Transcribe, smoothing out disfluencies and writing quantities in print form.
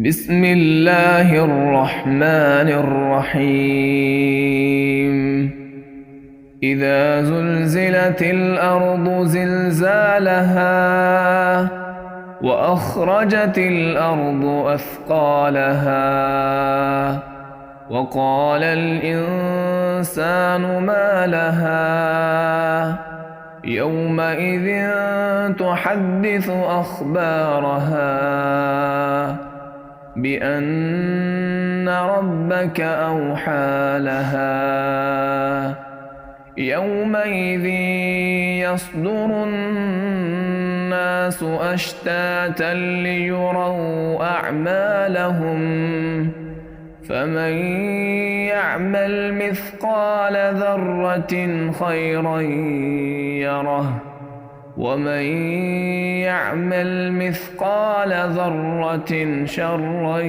بسم الله الرحمن الرحيم. إذا زلزلت الأرض زلزالها وأخرجت الأرض أثقالها وقال الإنسان ما لها يومئذ تحدث أخبارها بأن ربك أوحى لها يومئذ يصدر الناس أشتاتا ليروا أعمالهم فمن يعمل مثقال ذرة خيرا يره ومن يعمل مثقال ذرة شرا